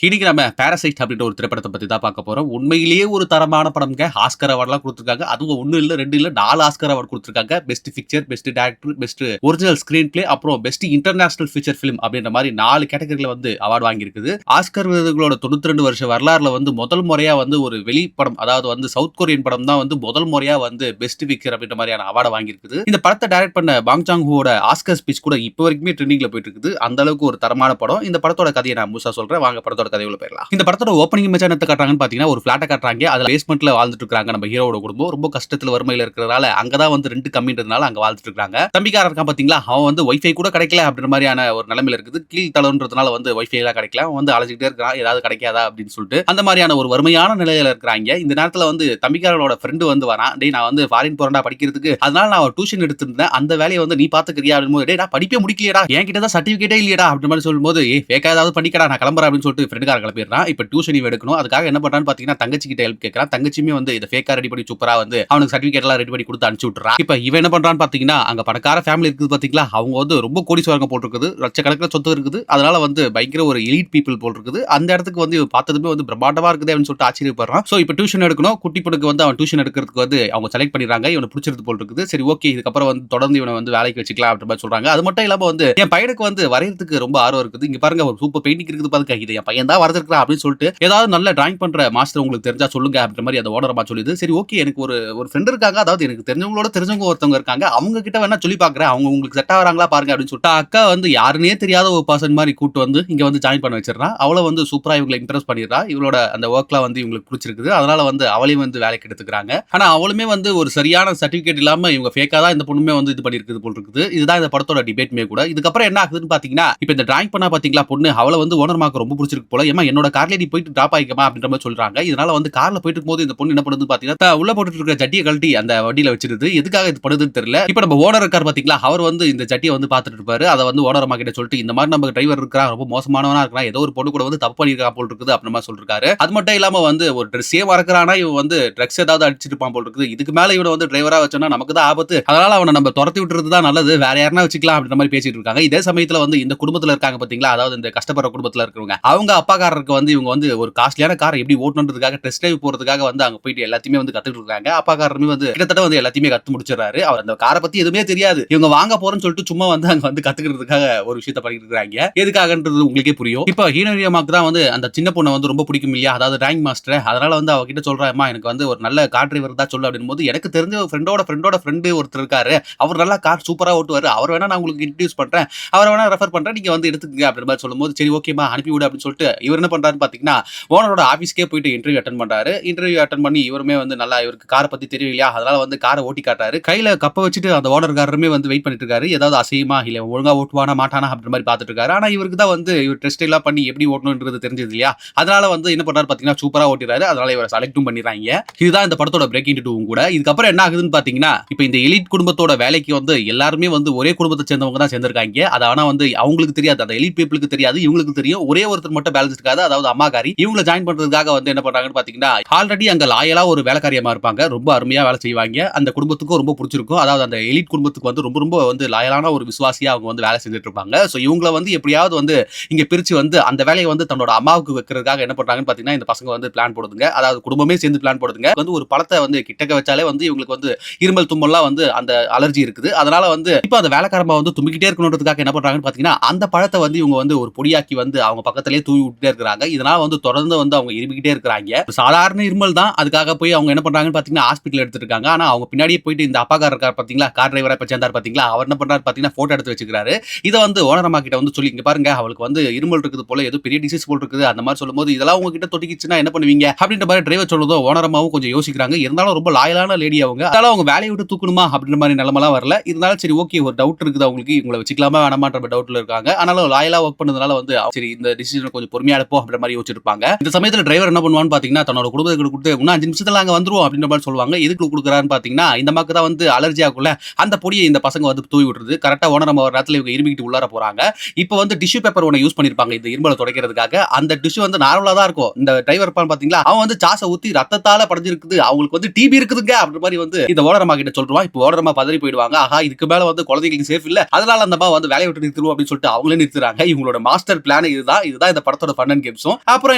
இன்னைக்கு நம்ம பாராசைட் அப்படின்ற ஒரு திரைப்படத்த பத்தி தான் பார்க்க போறோம். உண்மையிலேயே ஒரு தரமான படம்ங்க. ஆஸ்கர் அவார்ட்லாம் குடுத்துருக்காங்க. அதுவும் 1 இல்ல, 2 இல்ல 4 ஆஸ்கர் அவார்ட் குடுத்துருக்காங்க. Best picture, best director, best original screen play, அப்புறம் பெஸ்ட் இன்டர்நேஷனல் ஃபீச்சர் ஃபிலிம் அப்படின்ற மாரி 4 கேட்டகரில வந்து அவார்ட் வாங்கியிருக்குது. ஆஸ்கர் விருதுகளோட 92 வருஷ வரலாறுல வந்து முதல் முறையா வந்து ஒரு வெளி படம், அதாவது வந்து சவுத் கொரியன் படம் தான் வந்து முதல் முறையா வந்து பெஸ்ட் பிக்சர் அப்படின்ற மாரியான அவார்ட வாங்கியிருக்குது. இந்த படத்த டைரக்ட் பண்ண பாங் சாங் ஹோவோட ஆஸ்கர் ஸ்பீச் கூட இப்ப வரைக்குமே ட்ரெண்டிங்ல போயிட்டு இருக்குது. அந்த அளவுக்கு ஒரு தரமான படம். இந்த படத்தோட கதைய நான் முழுசா சொல்றேன். வாங்க படத்தோட கதைக்குள்ள போயிரலாம். இந்த படத்தோட ஓப்பனிங் இமேஜ் என்னத்த காட்டுறாங்கன்னு பாத்தீங்கன்னா, ஒரு ஃபிளாட்ட காட்டுறாங்க. அதுல பேஸ்மென்ட்ல வாழ்ந்துட்டு இருக்காங்க நம்ம ஹீரோவோட குடும்பம். ரொம்ப கஷ்டத்துல வறுமையில இருக்கிறதால அங்க தான் வந்து ரெண்ட் கம்மின்றதுனால அங்க வாழ்ந்துட்டு இருக்காங்க. தம்பிக்காரன் இருக்கான் பாத்தீங்களா, அவன் வந்து வைஃபை கூட கிடைக்கல அப்படின்ற மாதிரியான ஒரு நிலைமையில இருக்குது. கீழ் தளம்ன்றதுனால வந்து வைஃபை எல்லாம் கிடைக்கல. அவன் வந்து அலைஞ்சிட்டே இருக்கான். ஏதாவது கிடைக்காதா அப்படின்னு சொல்லிட்டு அந்த மாதிரியான ஒரு வறுமையான நிலையில இருக்கிறாங்க. இந்த நேரத்துல வந்து தம்பிக்காரனோட ஃப்ரெண்டு வந்து வரான். டேய் நான் வந்து ஃபாரின் போறேன்டா படிக்கிறதுக்கு. அதனால நான் ஒரு டியூஷன் எடுத்திருந்தேன். அந்த வேலையை வந்து நீ பாத்துக்கிறியா அப்படிங்கும்போது, டேய் நான் படிப்பே முடிக்கலையேடா. என்கிட்ட தான் சர்டிபிகேட்டே இல்லையடா அப்படின்ற மாதிரி சொல்லும்போது, ஏய் ஃபேக்கா ஏதாவது பண்ணிக்கடா நான் கிளம்புறேன் அப்படின்னு சொல்லிட்டு ஃப்ரெண்டுக்காரன் கிளம்பிடுறான். இப்ப டியூஷன் இவன் எடுக்கணும். அதுக்காக என்ன பண்றான்னு பாத்தீங்கன்னா, தங்கச்சி கிட்ட ஹெல்ப் கேட்கறான். தங்கச்சியுமே வந்து இத ஃபேக்கா ரெடி பண்ணி சூப்பரா வந்து அவனுக்கு சர்டிபிகேட் எல்லாம் ரெடி பண்ணி கொடுத்து அனுப்பிச்சு விட்டுறான். இப்ப இவன் என்ன பண்றான்னு பாத்தீங்கன்னா, அங்க பணக்கார ஃபேமிலி இருக்குது பாத்தீங்களா, அவங்க வந்து ரொம்ப கோடீஸ்வரங்க போல் இருக்குது. லட்சக்கணக்கில் சொத்து இருக்குது. அதனால வந்து பயங்கர ஒரு எலிட் பீப்பிள் போல் இருக்குது. அந்த இடத்துக்கு வந்து இவன் பார்த்ததுமே வந்து பிரம்மாண்டமா இருக்குது அப்படின்னு சொல்லிட்டு ஆச்சரியப்படுறான். சோ இப்ப டியூஷன் எடுக்கணும். குட்டி பொண்ணுக்கு வந்து அவன் டியூஷன் எடுக்கிறதுக்கு வந்து அவங்க செலக்ட் பண்ணிடுறாங்க. இவனை பிடிச்சிருக்கு போல் இருக்குது. சரி ஓகே, இதுக்கப்புறம் வந்து தொடர்ந்து இவனை வந்து வேலைக்கு வச்சுக்கலாம் அப்படின்ற மாதிரி சொல்றாங்க. அது மட்டும் இல்லாம வந்து என் பையனுக்கு வந்து வரையறதுக்கு ரொம்ப ஆர்வம் இருக்குது. இங்க பாருங்க ஒரு சூப்பர் பெயிண்டிங் இருக்குது பாருங்க. இது என் பையன் தான் வரைஞ்சிருக்கான் அப்படின்னு சொல்லிட்டு ஏதாவது நல்ல டிராயிங் பண்ற மாஸ்டர் உங்களுக்கு தெரிஞ்சா சொல்லுங்க அப்படின்ற மாதிரி அந்த ஓனரமா சொல்லுது. சரி ஓகே, எனக்கு ஒரு ஒரு ஃப்ரெண்ட் இருக்காங்க. அதாவது எனக்கு தெரிஞ்சவங்களோட தெரிஞ்சவங்க ஒருத்தவங்க இருக்காங்க. அவங்க கிட்ட வேணா சொல்லி பார்க்கறேன். அவங்க உங்களுக்கு செட் ஆவறாங்களா பாருங்க அப்படின்னு சொல்லிட்டு அக்கா வந்து யாருனே தெரியாத ஒரு பர்சன் மாதிரி கூட்டு வந்து இங்க வந்து ஜாயின் பண்ண வச்சிரறா. அவள வந்து சூப்பரா இவங்களை இம்ப்ரெஸ் பண்ணிடுறா. இவளோட அந்த வொர்க்லாம் வந்து இவங்களுக்கு பிடிச்சிருக்குது. அதனால வந்து அவளையும் வந்து வேலைக்கு எடுத்துக்கிறாங்க. ஆனா அவளுமே வந்து ஒரு சரியான சர்டிபிகேட் இல்லாம இவங்க ஃபேக்கா தான் இந்த பொண்ணுமே வந்து இது பண்ணிருக்குது போல் இருக்குது. இதுதான் இந்த படத்தோட டிபேட்மே கூட. இதுக்கப்புறம் என்ன ஆகுதுன்னு பாத்தீங்கன்னா, இப்ப இந்த டிராயிங் பண்ணா பாத்தீங்களா பொண்ணு, அவள வந்து ஓனர் மாக்கு ரொம்ப பிடிச்சிருக்கு போல. ஏமா என்னோட கார்ல நீ போயிட்டு டிராப் ஆயிக்கமா அப்படின்ற மாதிரி சொல்றாங்க. இதனால வந்து கார்ல போயிட்டு இருக்கும்போது இந்த பொண்ணு என்ன பண்ணுது பாத்தீங்கன்னா, உள்ள போட்டுட்டு இருக்க ஜட்டியை கழட்டி அந்த வண்டியில வச்சிருது. எதுக்காக இது பண்ணுதுன்னு தெரியல. இப்ப நம்ம ஓனர் இருக்கார் பாத்தீங்களா, அவர் வந்து இந்த ஜட்டியை வந்து பாத்துட்டு இருப்பாரு. அதை வந்து ஓனர் அம்மா கிட்ட சொல்லிட்டு இந்த மாதிரி நம்ம டிரைவர் இருக்கிறான், ரொம்ப மோசமானவனா இருக்கிறான், ஏதோ ஒரு பொண்ணு கூட வந்து தப்பு பண்ணிருக்கான் போல் இருக்குது அப்படின்ற மாதிரி சொல்லிருக்காரு. அது மட்டும் இல்லாம வந்து ஒரு ட்ரெஸ்ஸே மறக்கிறானா, இவன் வந்து ட்ரக்ஸ் ஏதாவது அடிச்சிருப்பான் போல் இருக்குது. இதுக்கு மேல இவனை வந்து டிரைவரா வச்சோம்னா நமக்கு தான் ஆபத்து. அதனால அவனை நம்ம துரத்தி விட்டுறது தான் நல்லது. வேற யாரனா வச்சுக்கலாம் அப்படின்ற மாதிரி பேசிட்டு இருக்காங்க. இதே சமயத்துல வந்து இந்த குடும்பத்துல இருக்காங்க பாத்தீங்களா, அதாவது இந்த கஷ்டப்படுற குடும்பத்துல இருக்கிறவங்க, அவங்க அப்பாக்காரருக்கு வந்து இவங்க வந்து ஒரு காஸ்ட்லியான காரை எப்படி ஓட்டணுன்றதுக்காக டெஸ்ட் டிரைவ் போறதுக்காக வந்து அங்க போயிட்டு எல்லாத்தையுமே வந்து கத்துட்டு இருக்காங்க. அப்பாக்காரருமே வந்து கிட்டத்தட்ட வந்து எல்லாத்தையுமே கத்து முடிச்சிடறாரு. அவர் அந்த காரை பத்தி எதுவுமே தெரியாது. இவங்க வாங்க போறேன்னு சொல்லிட்டு சும்மா வந்து அங்க வந்து கத்துக்கிறதுக்காக ஒரு விஷயத்தை பண்ணிட்டு இருக்காங்க. எதுக்காகன்றது உங்களுக்கே புரியும். இப்ப ஹீரோயினியமாக்கு தான் வந்து அந்த சின்ன பொண்ணை வந்து ரொம்ப பிடிக்கும் இல்லையா, அதாவது டிராயிங் மாஸ்டர். அதனால வந்து அவகிட்ட சொல்றா, அம்மா எனக்கு வந்து ஒரு நல்ல கார் டிரைவர் தான் சொல்லு அப்படின் போது, எனக்கு தெரிஞ்ச ஃப்ரெண்டோட ஃப்ரெண்டு ஒருத்தர் இருக்காரு. அவர் நல்லா கார் சூப்பரா ஓட்டுவாரு. அவர் வேணா நான் உங்களுக்கு இன்ட்ரோடியூஸ் பண்றேன். அவரை வேணா ரெஃபர் பண்றேன். நீங்க வந்து எடுத்துக்கங்க அப்படின்ற மாதிரி சொல்லும்போது, சரி ஓகேமா அனுப்பி விடு அப்படின்னு சொல்லிட்டு இவர் என்ன பண்றாருன்னு பாத்தீங்கன்னா, ஓனரோட ஆபீஸ்க்கே போயிட்டு இன்டர்வியூ அட்டெண்ட் பண்றாரு. இன்டர்வியூ அட்டெண்ட் பண்ணி இவருமே வந்து நல்லா இவருக்கு காரை பத்தி தெரியும் இல்லையா, அதனால வந்து காரை ஓட்டி காட்டுறாரு. கையில கப்ப வச்சுட்டு அந்த ஓனர்காரருமே வந்து வெயிட் பண்ணிட்டு இருக்காரு. ஏதாவது அசையுமா இல்ல ஒழுங்கா ஓட்டுவானா மாட்டானா அப்படின்ற மாதிரி பாத்துட்டு இருக்காரு. ஆனா இவருக்கு தான் வந்து இவர் டெஸ்ட் எல்லாம் பண்ணி எப்படி ஓட்டணும்ன்றது தெரிஞ்சது இல்லையா, அதனால வந்து என்ன பண்றாரு பாத்தீங்கன்னா, சூப்பரா ஓட்டிறாரு. அதனால இவரை செலக்டும் பண்ணிடுறாங்க. இதுதான் இந்த படத்தோட பிரேக் இன்டு டூவும் கூட. இதுக்கப்புறம் என்ன ஆகுதுன்னு பாத்தீங்கன்னா, இப்ப இந்த எலிட் குடும்பத்தோட வேலைக்கு வந்து எல்லாருமே வந்து ஒரே குடும்பத்தை சேர்ந்தவங்க தான் சேர்ந்திருக்காங்க. அது ஆனா வந்து அவங்களுக்கு தெரியாது, அந்த எலிட் பீப்புளுக்கு தெரியாது, இவங்களுக்கு தெரியும். ஒரே ஒருத்தர் மட்டும் பேலன்ஸ் இருக்காது, அதாவது அம்மாக்காரி. இவங்களை ஜாயின் பண்றதுக்காக வந்து என்ன பண்றாங்கன்னு பாத்தீங்கன்னா, ஆல்ரெடி அங்க லாயலா ஒரு வேலைக்காரியமா இருப்பாங்க. ரொம்ப அருமையா வேலை செய்வாங்க. அந்த குடும்பத்துக்கும் ரொம்ப பிடிச்சிருக்கும். அதாவது அந்த எலிட் குடும்பத்துக்கு வந்து ரொம்ப ரொம்ப வந்து லாயலான ஒரு விசுவாசியா அவங்க வந்து வேலை செஞ்சுட்டு இருப்பாங்க. சோ இவங்கள வந்து எப்படியாவது வந்து இங்க பிரிச்சு வந்து அந்த வேலையை வந்து தன்னோட அம்மாவுக்கு வைக்கிறதுக்காக என்ன பண்றாங்கன்னு பாத்தீங்கன்னா, இந்த பசங்க வந்து பிளான் போடுதுங்க. அதாவது குடும்பமே சேர்ந்து பிளான் போடுதுங்க. வந்து ஒரு பழத்தை வந்து கிட்டக்க வச்சாலே வந்து இவங்களுக்கு வந்து இருமல் தும்மல்லாம் வந்து அந்த அலர்ஜி இருக்குது. அதனால வந்து இப்ப அந்த வேலைக்காரமா வந்து தும்பிக்கிட்டே இருக்கணும்ன்றதுக்காக என்ன பண்றாங்கன்னு பாத்தீங்கன்னா, அந்த பழத்தை வந்து இவங்க வந்து ஒரு பொடியாக்கி வந்து அவங்க பக்கத்திலேயே தூவி விட்டுட்டே இருக்காங்க. இதனால வந்து தொடர்ந்து வந்து அவங்க இருமிக்கிட்டே இருக்காங்க. சாதாரண இருமல் தான். அதுக்காக போய் அவங்க என்ன பண்றாங்கன்னு பாத்தீங்கன்னா, ஹாஸ்பிடல் எடுத்துட்டு இருக்காங்க. ஆனா அவங்க பின்னாடியே போயிட்டு இந்த அப்பாக்காரர் இருக்கார் பாத்தீங்களா, கார் டிரைவரா இப்ப சேர்ந்தார் பாத்தீங்களா, அவர் என்ன பண்றாரு பாத்தீங்கன்னா, போட்டோ எடுத்து வச்சுக்கிறாரு. இத வந்து ஓனர் அம்மா கிட்ட வந்து சொல்லி, இங்க பாருங்க அவளுக்கு வந்து இருமல் இருக்குது போல, ஏதோ பெரிய டிசீஸ் போல் இருக்குது அந்த மாதிரி சொல்லும்போது, இதெல்லாம் உங்ககிட்ட தொட்டிக்கிச்சுன்னா என்ன பண்ணுவீங்க அப்படின்ற மாதிரி டிரைவர் சொல்றதோ ஓனர் அம்மாவும் கொஞ்சம் யோசிக்கிறாங்க. இருந்தாலும் ரொம்ப லாயலான லேடி அவங்க. அதனால அவங்க வேலையை விட்டு தூக்கணுமா அப்படின்ற மாதிரி நிலைமைலாம் வரல. இருந்தாலும் சரி ஓகே, ஒரு டவுட் இருக்குது அவங்களுக்கு, இவங்களை வச்சுக்கலாமா வேணாமான்ற டவுட்ல இருக்காங்க. ஆனாலும் லாயலா ஒர்க் பண்ணதுனால வந்து சரி இந்த டிசிஷன் கொஞ்சம் பொறுமையா எடுப்போம் அப்படின்ற மாதிரி யோசிச்சிருப்பாங்க. இந்த சமயத்துல டிரைவர் என்ன பண்ணுவான்னு பாத்தீங்கன்னா, தன்னோட குடும்பத்துக்கு கொடுத்து இன்னும் 5 நிமிஷத்துல அங்க வந்துருவோம் அப்படின்ற மாதிரி சொல்லுவாங்க. எதுக்கு கொடுக்குறாருன்னு பாத்தீங்கன்னா, இந்த மாக்கு தான் வந்து அலர்ஜி ஆகும்ல, அந்த பொடியை இந்த பசங்க வந்து தூவி விட்டுருது. கரெக்டா ஓனர் நம்ம ஒரு நேரத்துல இவங்க இருமிக்கிட்டு உள்ளார போறாங்க. இப்போ வந்து டிஷ்யூ பேப்பர் ஒன்னு யூஸ் பண்ணிருப்பாங்க இந்த இருமலை துடைக்கிறதுக்காக. அந்த டிஷ்யூ வந்து நார்மலா தான் இருக்கும். இந்த டிரைவர் இருப்பான் பாத்தீங்களா, அவன் வந்து சாசை ஊத்தி ரத்தத்தால படைஞ்சிருக்குது, அவங்களுக்கு வந்து டிபி இருக்குதுங்க அப்படின்ற மாதிரி வந்து இந்த ஓனர் அம்மா கிட்ட சொல்றான். இப்போ ஓனர் அம்மா பதறி போயிடுவாங்க. ஆஹா, இதுக்கு மேல வந்து குழந்தைகளுக்கு சேஃப் இல்ல, அதனால அந்த அம்மா வந்து வேலையை விட்டு நிறுத்துறோம் அப்படின்னு சொல்லிட்டு அவங்களே நிறுத்துறாங்க. இவங்களோட மாஸ்டர் பிளான் இதுதான். இதுதான் இந்த படத்தோட படத்தோட ஃபன் அண்ட் கேம்ஸும். அப்புறம்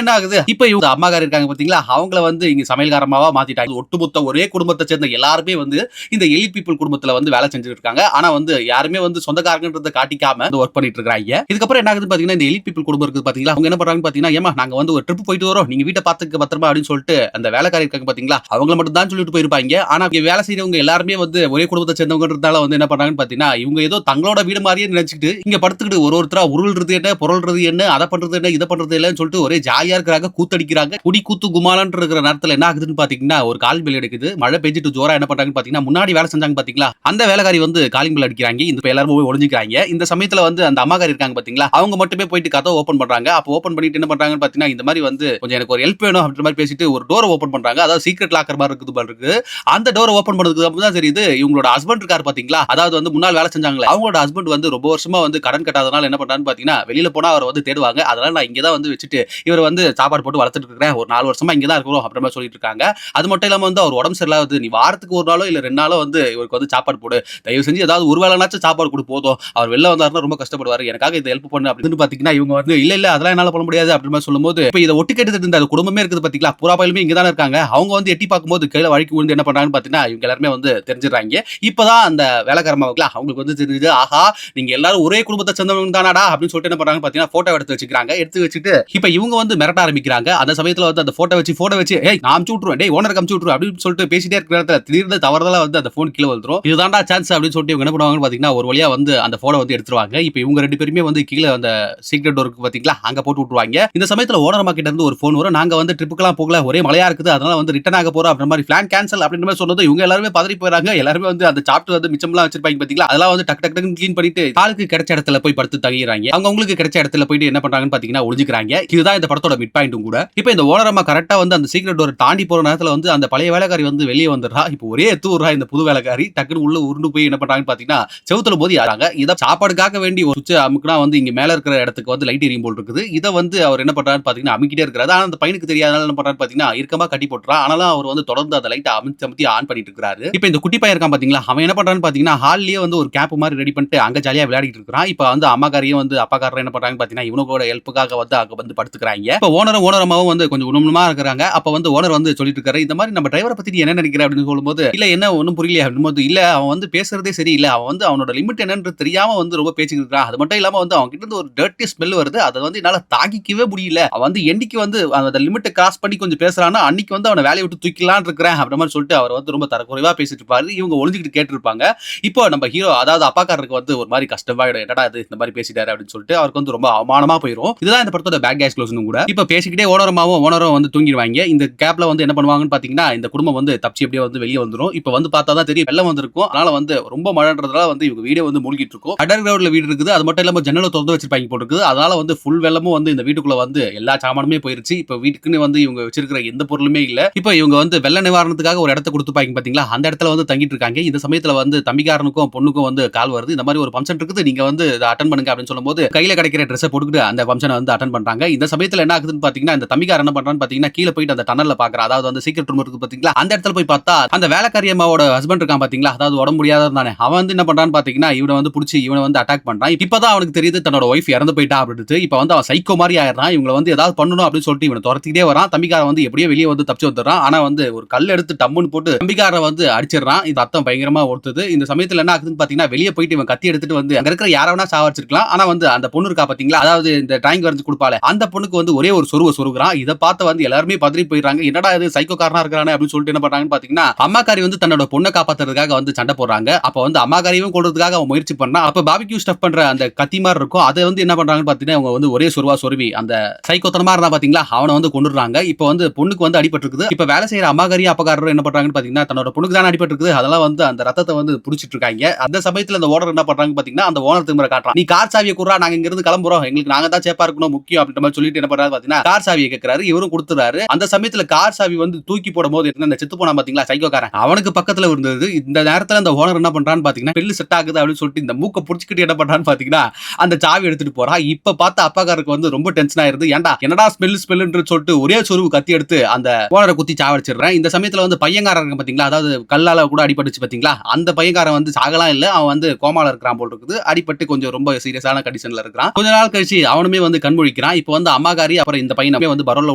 என்ன ஆகுது, இப்ப இவங்க அம்மாக்காரி இருக்காங்க பாத்தீங்களா, அவங்கள வந்து இங்க சமையல்காரமாவா மாத்திட்டாங்க. ஒட்டுமொத்த ஒரே குடும்பத்தை சேர்ந்த எல்லாருமே வந்து இந்த எலிட் பீப்புள் குடும்பத்துல வந்து வேலை செஞ்சுட்டு இருக்காங்க. ஆனா வந்து யாருமே வந்து சொந்தக்காரங்கன்றத காட்டிக்காம ஒர்க் பண்ணிட்டு இருக்காங்க. இதுக்கப்புறம் என்ன ஆகுது பாத்தீங்கன்னா, இந்த எலிட் பீப்புள் குடும்பம் இருக்குது பாத்தீங்களா, அவங்க என்ன பண்றாங்க பாத்தீங்கன்னா, ஏமா நாங்க வந்து ஒரு ட்ரிப் போயிட்டு வரோம், நீங்க வீட்டை பாத்துக்க பத்திரமா அப்படின்னு சொல்லிட்டு அந்த வேலைக்காரி இருக்காங்க பாத்தீங்களா, அவங்கள மட்டும் தான் சொல்லிட்டு போயிருப்பாங்க. ஆனா இங்க வேலை செய்யறவங்க எல்லாருமே வந்து ஒரே குடும்பத்தை சேர்ந்தவங்கன்றதால வந்து என்ன பண்றாங்கன்னு பாத்தீங்கன்னா, இவங்க ஏதோ தங்களோட வீடு மாதிரியே நினைச்சிட்டு இங்க படுத்துக்கிட்டு ஒருத்தரா உருள்றது என்ன, புரள்றது என்ன, அதை பண்றது என்ன, இதை பண்றது இல்லன்னு சொல்லிட்டு ஒரே ஜாலியா இருக்கிறாங்க, கூத்தடிக்கிறாங்க. குடி கூத்து குமாலன் இருக்கிற நேரத்துல என்ன ஆகுதுன்னு பாத்தீங்கன்னா, ஒரு கால் பெல் அடிக்குது. மழை பெஞ்சிட்டு ஜோரா என்ன பண்றாங்கன்னு பாத்தீங்கன்னா, முன்னாடி வேலை செஞ்சாங்க பாத்தீங்களா, அந்த வேலைக்காரி வந்து காலிங் பெல் அடிக்கிறாங்க. இந்த எல்லாரும் போய் ஒளிஞ்சுக்கிறாங்க. இந்த சமயத்துல வந்து அந்த அம்மாக்காரி இருக்காங்க பாத்தீங்களா, அவங்க மட்டுமே போயிட்டு கதவை ஓபன் பண்றாங்க. அப்ப ஓபன் பண்ணிட்டு என்ன பண்றாங்கன்னு பாத்தீங்கன்னா, இந்த மாதிரி வந்து கொஞ்சம் எனக்கு ஒரு ஹெல்ப் வேணும் அப்படின்ற மாதிரி பேசிட்டு ஒரு டோரை ஓபன் பண்றாங்க. அதாவது சீக்ரெட் லாக்கர் மாதிரி இருக்குது போல இருக்கு. அந்த டோரை ஓபன் பண்ணதுக்கு அப்புறம் தான் தெரியுது, இவங்களோட ஹஸ்பண்ட் இருக்காரு பாத்தீங்களா, அதாவது வந்து முன்னாள் வேலை செஞ்சாங்களே, அவங்களோட ஹஸ்பண்ட் வந்து ரொம்ப வருஷமா வந்து கடன் கட்டாதனால என்ன பண்றான்னு பாத்தீங்கன்னா, வெளியில போனா அவர் வந்து தேடுவாங்க. அதனால நான் இங்க தான் வந்து வச்சுட்டு இவர் வந்து சாப்பாடு போட்டு வளர்த்துட்டு இருக்கிறேன். ஒரு 4 வருஷமா இங்க தான் இருக்கிறோம் அப்படின்ற மாதிரி சொல்லிட்டு இருக்காங்க. அது மட்டும் இல்லாம வந்து அவர் உடம்பு சரியில்லாத, நீ வாரத்துக்கு ஒரு நாளோ இல்ல 2 நாளோ வந்து இவருக்கு வந்து சாப்பாடு போடு, தயவு செஞ்சு ஏதாவது ஒரு வேளைனாச்சும் சாப்பாடு கொடு போதும், அவர் வெளில வந்தாருன்னா ரொம்ப கஷ்டப்படுவாரு, எனக்காக இதை ஹெல்ப் பண்ணு அப்படின்னு பாத்தீங்கன்னா, இவங்க வந்து இல்ல இல்ல அதெல்லாம் என்னால பண்ண முடியாது அப்படின்ற மாதிரி சொல்லும்போது, இப்ப இதை ஒட்டு கேட்டு இருந்த குடும்பமே இருக்குது பாத்தீங்களா, பூரா பயிலுமே இங்க தானே இருக்காங்க. அவங்க வந்து எட்டி பார்க்கும்போது கையில வழுக்கி விழுந்து என்ன பண்றாங்கன்னு பாத்தீங்கன்னா, இவங்க எல்லாருமே வந்து தெரிஞ்சிடறாங்க. இப்பதான் அந்த வேலைக்காரமாவுக்குல அவங்களுக்கு வந்து தெரிஞ்சது, ஆஹா நீங்க எல்லாரும் ஒரே குடும்பத்தை சேர்ந்தவங்க தானாடா அப்படின்னு சொல்லிட்டு என்ன பண்றாங்க பாத்தீங்கன்னா, போட்டோ எடுத்து வச்சுக்கிறாங்க. எடுத்து வச்சுட்டு இப்ப இவங்க வந்து மிரட்ட ஆரம்பிக்கிறாங்க. அந்த சமயத்துல வந்து அந்த போட்டோ வச்சு ஏய் நான் அமுச்சு விட்டுருவேன், டேய் ஓனருக்கு அமுச்சு விட்டுரு அப்படின்னு சொல்லிட்டு பேசிட்டே இருக்கிற இடத்துல திடீர்னு தவறுதலா வந்து அந்த போன் கீழே வந்துரும். இதுதான்டா சான்ஸ் அப்படின்னு சொல்லிட்டு இவங்க என்ன பண்ணுவாங்கன்னு பாத்தீங்கன்னா, ஒரு வழியா வந்து அந்த போனை வந்து எடுத்துருவாங்க. இப்ப இவங்க 2 பேருமே வந்து கீழே அந்த சீக்ரெட் டோருக்கு பாத்தீங்களா, அங்க போட்டு விட்டுருவாங்க. இந்த சமயத்துல ஓனர் அம்மா கிட்ட இருந்து ஒரு போன் வரும், நாங்க வந்து ட்ரிப்புக்கெல்லாம் போகல, ஒரே மழையா இருக்குது, அதனால வந்து ரிட்டர்ன் ஆக போறோம் அப்படின்ற மாதிரி, பிளான் கேன்சல் அப்படின்ற மாதிரி சொன்னது இவங்க எல்லாருமே பதறி போயிறாங்க. எல்லாருமே வந்து அந்த சாப்பிட்டு வந்து மிச்சம்லாம் வச்சிருப்பாங்க பாத்தீங்களா, அதெல்லாம் வந்து டக்கு டக்குன்னு க்ளீன் பண்ணிட்டு காலுக்கு கிடைச்ச இடத்துல போய் படுத்து தங்கிடுறாங்க. அவங்க உங்களுக்கு கிடைச்ச இடத்துல போயிட்டு என்ன பண்றாங்கன்னு பாத்தீங்கன்னா ஒளிஞ்சுக்கிறாங்க. இதுதான் இந்த படத்தோட மிட் பாயிண்ட்டும் கூட. இப்ப இந்த ஓனர் அம்மா கரெக்டா வந்து அந்த சீக்ரெட் டோர் தாண்டி போற நேரத்துல வந்து அந்த பழைய வேலைக்காரி வந்து வெளியே வந்துடுறா. இப்போ ஒரே எத்துறா இந்த புது வேலைக்காரி, டக்குன்னு உள்ள உருண்டு போய் என்ன பண்றாங்கன்னு பாத்தீங்கன்னா செவுத்துல மோதி ஆறாங்க. இத சாப்பாடுக்காக வேண்டி ஒரு சுவிட்ச் அமுக்குனா வந்து இங்க மேல இருக்கிற இடத்துக்கு வந்து லைட் எரியும் போல் இருக்குது. இத வந்து அவர் என்ன பண்றாருன்னு பாத்தீங்கன்னா அமுக்கிட்டே இருக்காரு. ஆனா அந்த பையனுக்கு தெரியாதனால என்ன பண்றாரு பாத்தீங்கன்னா இறுக்கமா கட்டி போட்டுறா. ஆனாலும் அவர் வந்து தொடர்ந்து அந்த லைட் அமுத்தி ஆன் பண்ணிட்டு இருக்காரு. இப்ப இந்த குட்டி பையன் இருக்கான் பாத்தீங்களா, அவன் என்ன பண்றான்னு பாத்தீங்கன்னா ஹால்லயே வந்து ஒரு கேம்ப் மாதிரி ரெடி பண்ணிட்டு அங்க ஜாலியா விளையாடிட்டு இருக்கான். இப்ப வந்து அம்மாக்காரியும் வந்து அப்பாக்காரரும் என்ன பண்றாங்கன்னு பாத்தீங்கன்னா இவனோட ஹெல்ப்புக்காக வந்து அங்க வந்து படுத்துக்கிறாங்க. இப்ப ஓனரும் வந்து கொஞ்சம் உணர்வுமா இருக்காங்க. அப்ப வந்து ஓனர் வந்து சொல்லிட்டு இருக்காரு, இந்த மாதிரி நம்ம டிரைவரை பத்தி நீ என்ன நினைக்கிற அப்படின்னு சொல்லும்போது, இல்ல என்ன ஒண்ணும் புரியல அப்படிங்கும்போது, இல்ல அவன் வந்து பேசுறதே சரியில்லை, அவன் வந்து அவனோட லிமிட் என்னன்னு தெரியாம வந்து ரொம்ப பேசிட்டு இருக்கான். அது மட்டும் இல்லாம வந்து அவன் கிட்ட இருந்து ஒரு டர்ட்டி ஸ்மெல் வருது, அதை வந்து என்னால தாங்கிக்கவே முடியல. அவன் வந்து என்னைக்கு வந்து அந்த லிமிட்டை கிராஸ் பண்ணி கொஞ்சம் பேசுறான்னா அன்னைக்கு வந்து அவனை வேலையை விட்டு தூக்கிலான்னு இருக்கிறேன் அப்படின்ற மாதிரி சொல்லிட்டு அவர் வந்து ரொம்ப தரக்குறைவா பேசிட்டு இருப்பாரு. இவங்க ஒளிஞ்சுக்கிட்டு கேட்டு இருப்பாங்க. இப்போ நம்ம ஹீரோ அதாவது அப்பாக்காரருக்கு வந்து ஒரு மாதிரி கஷ்டமாயிடும், என்னடா இது இந்த மாதிரி பேசிட்டாரு அப்படின்னு சொல்லிட்டு அவருக்கு வந்து ரொம்ப அவமானமா போயிடும். இதுதான் இந்த படத்தோட பேட் கேஸ் க்ளோஸ்னு கூட. இப்ப பேசிக்கிட்டே ஓனரும் வந்து தூங்கிடுவாங்க. இந்த கேப்ல வந்து என்ன பண்ணுவாங்கன்னு பாத்தீங்கன்னா இந்த குடும்பம் வந்து தப்பிச்சு எப்படியே வந்து வெளியே வந்துரும். இப்ப வந்து பார்த்தா தான் தெரியும் வெள்ளம் வந்திருக்கும். அதனால வந்து ரொம்ப மழைன்றதால வந்து இவங்க வீடே வந்து மூழ்கிட்டு இருக்கும். அண்டர் கிரவுண்ட்ல வீடு இருக்குது. அது மட்டும் இல்லாம ஜன்னலை திறந்து வச்சிருப்பாங்க போல இருக்குது. அதனால வந்து ஃபுல் வெள்ளமும் வந்து இந்த வீட்டுக்குள்ள வந்து எல்லா சாமானுமே போயிருச்சு. இப்ப வீட்டுக்குன்னு வந்து இவங்க வச்சிருக்கிற எந்த பொருளுமே இல்ல. இப்ப இவங்க வந்து வெள்ள நிவாரணத்துக்காக ஒரு இடத்தை கொடுத்துப்பாங்க பாத்தீங்களா, அந்த இடத்துல வந்து தங்கிட்டு இருக்காங்க. இந்த சமயத்துல வந்து தம்பிக்காரனுக்கும் பொண்ணுக்கும் வந்து கால் வருது, இந்த மாதிரி ஒரு ஃபங்க்ஷன் இருக்குது, நீங்க வந்து இதை அட்டெண்ட் பண்ணுங்க அப்படின்னு சொல்லும்போது கையில கிடைக்கிற ட்ரெஸ்ஸை போட்டுக்கிட்டு அந்த ஃபங்க்ஷனை வந்து அட்டெண்ட் பண்றாங்க. இந்த சமயத்துல என்ன ஆகுதுன்னு பாத்தீங்கன்னா இந்த தம்பிக்காரன் என்ன பண்றான்னு பாத்தீங்கன்னா கீழே போயிட்டு அந்த டனல்ல பாக்குறா, அதாவது வந்து சீக்கிரம் ரூம் இருக்கு பாத்தீங்களா, அந்த இடத்துல போய் பார்த்தா அந்த வேலைக்காரி அம்மாவோட ஹஸ்பண்ட் இருக்கான் பாத்தீங்களா, அதாவது உடம்பு முடியாத தானே, அவன் வந்து என்ன பண்றான்னு பாத்தீங்கன்னா இவனை வந்து புடிச்சு இவனை வந்து அட்டாக் பண்றான். இப்பதான் அவனுக்கு தெரியுது தன்னோட ஒய்ஃப் இறந்து போயிட்டா அப்படின்ட்டு. இப்ப வந்து அவன் சைக்கோ மாதிரி ஆயிடுறான். இவங்களை வந்து ஏதாவது பண்ணணும் அப்படின்னு சொல்லிட்டு இவனை துரத்திக்கிட்டே வரான். தம்பிக்காரன் வந்து எப்படியோ வெளியே வந்து தப்பிச்சு வந்துடுறான். ஆனா வந்து ஒரு கல் எடுத்து டம்முன்னு போட்டு தம்பிக்காரன் வந்து அடிச்சிடறான். இந்த அர்த்தம் பயங்கரமா ஒருத்தது. இந்த சமயத்துல என்ன ஆகுதுன்னு பாத்தீங்கன்னா வெளியே போயிட்டு இவன் கத்தி எடுத்துட்டு வந்து அங்க இருக்கிற யாரவனா சாவச்சிருக்கலாம். ஆனா வந்து அந்த பொண்ணு இருக்கா பாத்தீங்களா, அதாவது இந்த டிராயிங் வரைஞ்சு கொடுப்பாளே அந்த பொண்ணுக்கு வந்து ஒரே ஒரு சொருகுறான். இதை பார்த்து வந்து எல்லாருமே பதறி போயிடுறாங்க. என்னடா இது சைக்கோ காரனா இருக்கிறானே அப்படின்னு சொல்லிட்டு என்ன பண்றாங்கன்னு பாத்தீங்கன்னா அம்மாக்காரி வந்து தன்னோட பொண்ணை காப்பாத்துறதுக்காக வந்து சண்டை போடுறாங்க. அப்ப வந்து அம்மாக்காரியும் கொள்றதுக்காக அவன் முயற்சி பண்ணா. அப்ப பாபிக்யூ ஸ்டஃப் பண்ற அந்த கத்தி மாதிரி இருக்கும், அதை வந்து என்ன பண்றாங்கன்னு பாத்தீங்கன்னா அவங்க வந்து ஒரே சொருவி அந்த சைக்கோத்தனமா இருந்தா பாத்தீங்களா அவனை வந்து கொண்டுறாங்க. இப்ப வந்து பொண்ணுக்கு வந்து அடிபட்டு இருக்குது. இப்ப வேலை செய்யற அம்மாக்காரியும் அப்பக்காரரும் என்ன பண்றாங்கன்னு பாத்தீங்கன்னா தன்னோட பொண்ணுக்கு தான் அடிபட்டு இருக்குது, அதெல்லாம் வந்து அந்த ரத்தத்தை வந்து புடிச்சிட்டு இருக்காங்க. அந்த சமயத்துல அந்த ஓனர் என்ன பண்றாங்க பாத்தீங்கன்னா அந்த ஓனர் திரும்ப காட்டுறான், நீ கார் சாவியை குடுறா, நாங்க இங்க இருந்து கிளம்புறோம், எங்களுக்கு நாங்க தான் சேப்பா இருக்கணும் முக்கியம் அப்படின்ற மாதிரி சொல்லிட்டு என்ன பண்றாரு பாத்தீங்கன்னா கார் சாவியை கேட்கிறாரு. இவரும் கொடுத்துறாரு. அந்த சமயத்துல கார் சாவி வந்து தூக்கி போடும் போது அந்த செத்து போனா பாத்தீங்களா சைக்கோக்காரன், அவனுக்கு பக்கத்துல இருந்தது. இந்த நேரத்துல அந்த ஓனர் என்ன பண்றான்னு பாத்தீங்கன்னா பெல்லு செட் ஆகுது அப்படின்னு சொல்லிட்டு இந்த மூக்க புடிச்சுக்கிட்டு என்ன பண்றான்னு பாத்தீங்கன்னா அந்த சாவி எடுத்துட்டு போறா. இப்ப பார்த்த அப்பாக்காருக்கு வந்து ரொம்ப டென்ஷன் ஆயிருது. ஏன்டா என்னடா ஸ்மெல்லுன்னு சொல்லிட்டு ஒரே சொருவு கத்தி எடுத்து அந்த ஓனரை குத்தி சாவடிச்சிடுறேன். இந்த சமயத்துல வந்து பையன்காரன் பாத்தீங்களா, அதாவது கல்லால கூட அடிபட்டுச்சு பாத்தீங்களா, அந்த பையன்காரன் வந்து சாகலாம் இல்ல, அவன் வந்து கோமால இருக்கிறான் போல் இருக்குது. அடிபட்டு கொஞ்சம் ரொம்ப சீரியஸான கண்டிஷன்ல இருக்கிறான். கொஞ்ச நாள் கழிச்சு அவனுமே வந்து கண்முழிக்கிறான். ஆரம்பிக்கிறான். இப்போ வந்து அம்மாகாரி அப்புறம் இந்த பையனை வந்து பரோல்ல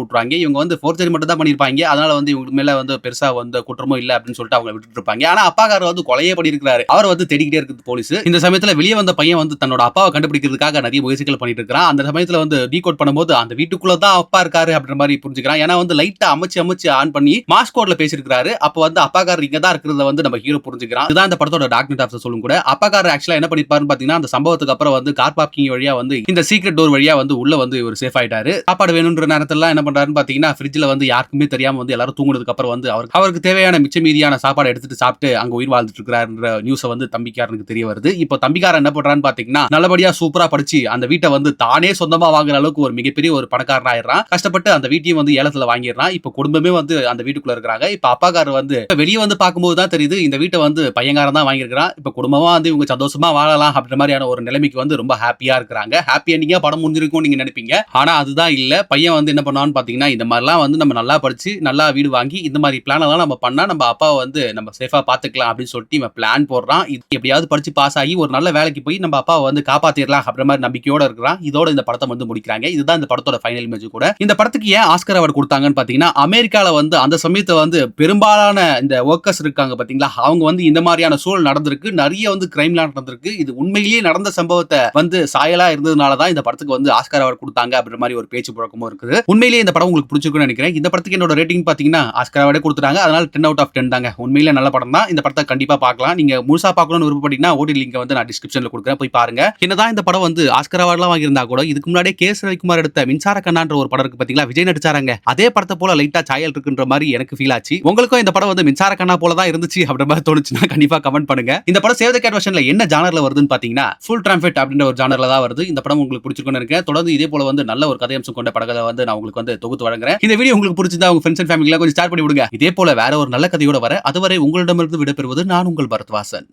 விட்டுருவாங்க. இவங்க வந்து ஃபோர்ஜரி மட்டும் தான் பண்ணிருப்பாங்க. அதனால வந்து இவங்க மேல வந்து பெருசா வந்து குற்றமும் இல்ல அப்படின்னு சொல்லிட்டு அவங்க விட்டுட்டு இருப்பாங்க. ஆனா அப்பாக்காரர் வந்து கொலையே பண்ணியிருக்காரு. அவர் வந்து தேடிக்கிட்டே இருக்குது போலீஸ். இந்த சமயத்துல வெளியே வந்த பையன் வந்து தன்னோட அப்பாவை கண்டுபிடிக்கிறதுக்காக நிறைய முயற்சிகள் பண்ணிட்டு இருக்கான். அந்த சமயத்துல வந்து டீகோட் பண்ணும்போது அந்த வீட்டுக்குள்ள தான் அப்பா இருக்காரு அப்படின்ற மாதிரி புரிஞ்சுக்கிறான். ஏன்னா வந்து லைட்டா அமைச்சு ஆன் பண்ணி மாஸ் கோட்ல பேசியிருக்காரு. அப்ப வந்து அப்பாக்காரர் இங்க தான் இருக்கிறத வந்து நம்ம ஹீரோ புரிஞ்சுக்கிறான். இதுதான் இந்த படத்தோட டார்க் நைட் ஆஃப் சொல்லும் கூட. அப்பாக்காரர் ஆக்சுவலா என்ன பண்ணிருப்பாருன்னு பாத்தீங்கன்னா அந்த சம்பவத்துக்கு அப்புறம் வந்து கார் பார்க்கிங் வழியா வந்து இந்த சீக்ரெட் டோர் வழியா வந்து உள்ள வந்து இவர் சேஃப் ஆயிட்டாரு. சாப்பாடு வேணும்ன்ற நேரத்துல என்ன பண்றாருன்னு பாத்தீங்கன்னா ஃப்ரிட்ஜ்ல வந்து யாருக்குமே தெரியாம வந்து எல்லாரும் தூங்குனதுக்கு அப்புறம் வந்து அவருக்கு தேவையான மிச்ச மீதியான சாப்பாடு எடுத்துட்டு சாப்பிட்டு அங்க உயிர் வாழ்ந்துட்டு இருக்காருன்ற நியூஸ் வந்து தம்பிக்காரனுக்கு தெரிய வருது. இப்போ தம்பிக்காரன் என்ன பண்றான்னு பாத்தீங்கன்னா நல்லபடியா சூப்பரா படிச்சு அந்த வீட்டை வந்து தானே சொந்தமா வாங்குற அளவுக்கு ஒரு மிகப்பெரிய ஒரு பணக்காரன் ஆயிடுறான். கஷ்டப்பட்டு அந்த வீட்டையும் வந்து ஏலத்துல வாங்கிடுறான். இப்போ குடும்பமே வந்து அந்த வீட்டுக்குள்ள இருக்காங்க. இப்போ அப்பாக்காரர் வந்து வெளியே வந்து பார்க்கும்போது தான் தெரியுது இந்த வீட்டை வந்து பையன்காரன் தான் வாங்கியிருக்கான். இப்போ குடும்பமா வந்து இவங்க சந்தோஷமா வாழலாம் அப்படின்ற மாதிரியான ஒரு நிலைமைக்கு வந்து ரொம்ப ஹாப்பியா இருக்காங்க. ஹாப்பி எண்டிங்கா படம் முடிஞ்சிருக்கும் நீங்க நினைப்பீங்க. ஆனா அதுதான் இல்ல. பையன் வந்து என்ன பண்ணுவான்னு பாத்தீங்கன்னா இந்த மாதிரிலாம் வந்து நம்ம நல்லா படிச்சு நல்லா வீடு வாங்கி இந்த மாதிரி பிளான் எல்லாம் நம்ம பண்ணா நம்ம அப்பாவை வந்து நம்ம சேஃபா பாத்துக்கலாம் அப்படின்னு சொல்லிட்டு இவன் பிளான் போடுறான். இது எப்படியாவது படிச்சு பாஸ் ஆகி ஒரு நல்ல வேலைக்கு போய் நம்ம அப்பாவை வந்து காப்பாத்திடலாம் அப்படின்ற மாதிரி நம்பிக்கையோட இருக்கிறான். இதோட இந்த படத்தை வந்து முடிக்கிறாங்க. இதுதான் இந்த படத்தோட ஃபைனல் இமேஜ் கூட. இந்த படத்துக்கு ஏன் ஆஸ்கர் அவார்டு கொடுத்தாங்கன்னு பாத்தீங்கன்னா அமெரிக்கால வந்து அந்த சமயத்துல வந்து பெரும்பாலான இந்த ஒர்க்கர்ஸ் இருக்காங்க பாத்தீங்களா அவங்க வந்து இந்த மாதிரியான சூழல் நடந்திருக்கு. நிறைய வந்து கிரைம்லாம் நடந்திருக்கு. இது உண்மையிலேயே நடந்த சம்பவத்தை வந்து சாயலா இருந்ததுனால தான் இந்த படத்துக்கு வந்து ஆஸ்கர் அவார்டு கொடுத்தாங்க அப்படின்ற மாதிரி ஒரு பேச்சு புழக்கமும் இருக்குது. உண்மையிலேயே இந்த படம் உங்களுக்கு பிடிச்சிருக்கும்னு நினைக்கிறேன். இந்த படத்துக்கு என்னோட ரேட்டிங் பாத்தீங்கன்னா ஆஸ்கர் அவார்டே கொடுத்துட்டாங்க. அதனால 10 out of 10 தாங்க. உண்மையிலேயே நல்ல படம் தான். இந்த படத்தை கண்டிப்பா பார்க்கலாம். நீங்க முழுசா பார்க்கணும்னு விருப்பப்பட்டீங்கன்னா ஓடி லிங்க் வந்து நான் டிஸ்கிரிப்ஷன்ல கொடுக்குறேன். போய் பாருங்க. என்னதான் இந்த படம் வந்து ஆஸ்கர் அவார்ட்லாம் வாங்கியிருந்தா கூட இதுக்கு முன்னாடியே கே. எஸ். ரவிக்குமார் எடுத்த மின்சார கண்ணான்ற ஒரு படம் இருக்கு பாத்தீங்களா விஜய் நடிச்சாராங்க. அதே படத்தை போல லைட்டா சாயல் இருக்குன்ற மாதிரி எனக்கு ஃபீல் ஆச்சு. உங்களுக்கும் இந்த படம் வந்து மின்சார கண்ணா போல தான் இருந்துச்சு அப்படின்ற மாதிரி தோணுச்சுன்னா கண்டிப்பா கமெண்ட் பண்ணுங்க. இந்த படம் சேவ் தி கேட் வெர்ஷன்ல என்ன ஜானர்ல வருதுன்னு பாத்தீங்கன்னா ஃபுல் ட்ராம்ஃபிட் அப்படின்ற ஒரு ஜானர்ல தான் வருது. இந்த படம் உங்களுக்கு பிடிச்சிருக்கும்னு நினைக்கிறேன். தொடர்ந்து இதே போல வந்து நல்ல ஒரு கதையம்சம் கொண்ட படங்களை வந்து நான் உங்களுக்கு வந்து தொகுத்து வழங்குறேன். இந்த வீடியோ உங்களுக்கு பிடிச்சிருந்தா உங்க ஃப்ரெண்ட்ஸ் அண்ட் ஃபேமிலில கொஞ்சம் ஷேர் பண்ணி விடுங்க. இதே போல வேற ஒரு நல்ல கதையோட வர அதுவரை உங்களிடமிருந்து விடைபெறுவது நான் உங்கள் பரத்வாசன்.